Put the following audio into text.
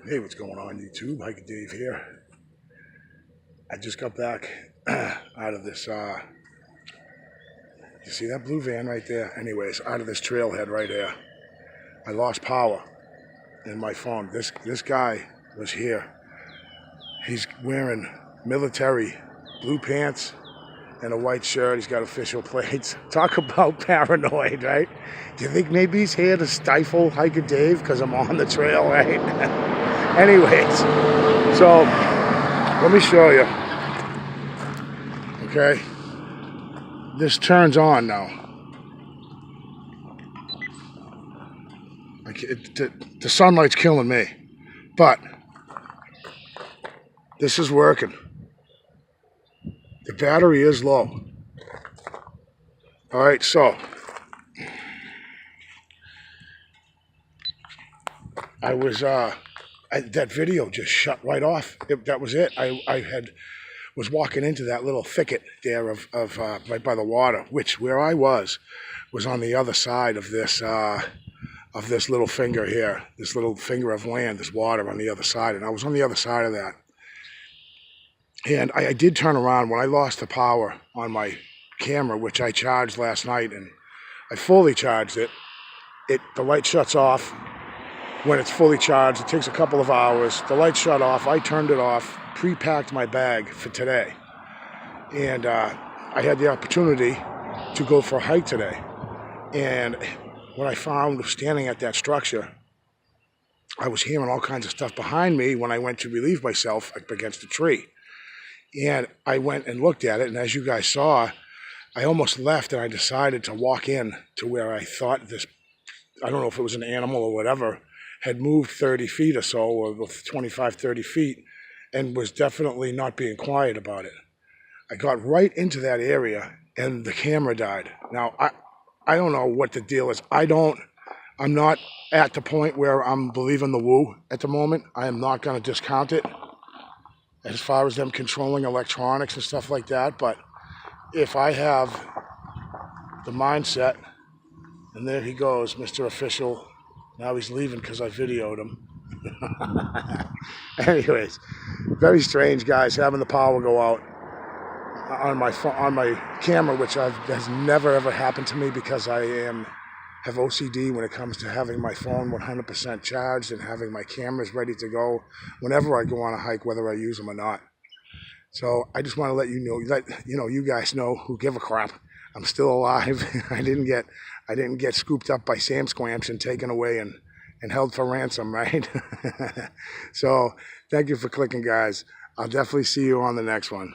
Hey, what's going on YouTube? Hiker Dave here. I just got back out of this, you see that blue van right there? Anyways, out of this trailhead right here. I lost power in my phone. This guy was here. He's wearing military blue pants and a white shirt. He's got official plates. Talk about paranoid, right? Do you think maybe he's here to stifle Hiker Dave because I'm on the trail, right? Anyways, so let me show you. Okay, this turns on now. The sunlight's killing me, but this is working. The battery is low. All right, so I was that video just shut right off. That was it. I was walking into that little thicket there of right by the water, which where I was on the other side of this little finger here, this little finger of land, this water on the other side, and I was on the other side of that. And I did turn around when I lost the power on my camera, which I charged last night, and I fully charged it. The light shuts off when it's fully charged. It takes a couple of hours. The light shut off. I turned it off, pre-packed my bag for today. And I had the opportunity to go for a hike today. And when I found standing at that structure, I was hearing all kinds of stuff behind me when I went to relieve myself up against a tree. And I went and looked at it, and as you guys saw, I almost left and I decided to walk in to where I thought this, I don't know if it was an animal or whatever, had moved 30 feet or so, or 25, 30 feet, and was definitely not being quiet about it. I got right into that area and the camera died. Now, I don't know what the deal is. I'm not at the point where I'm believing the woo at the moment. I am not going to discount it as far as them controlling electronics and stuff like that. But if I have the mindset, and there he goes, Mr. Official. Now he's leaving because I videoed him. Anyways, very strange, guys, having the power go out on my camera, which has never ever happened to me because I have OCD when it comes to having my phone 100% charged and having my cameras ready to go whenever I go on a hike, whether I use them or not. So I just want to let you know, you guys know who give a crap. I'm still alive. I didn't get scooped up by Sam Squamps and taken away and held for ransom, right? So thank you for clicking, guys. I'll definitely see you on the next one.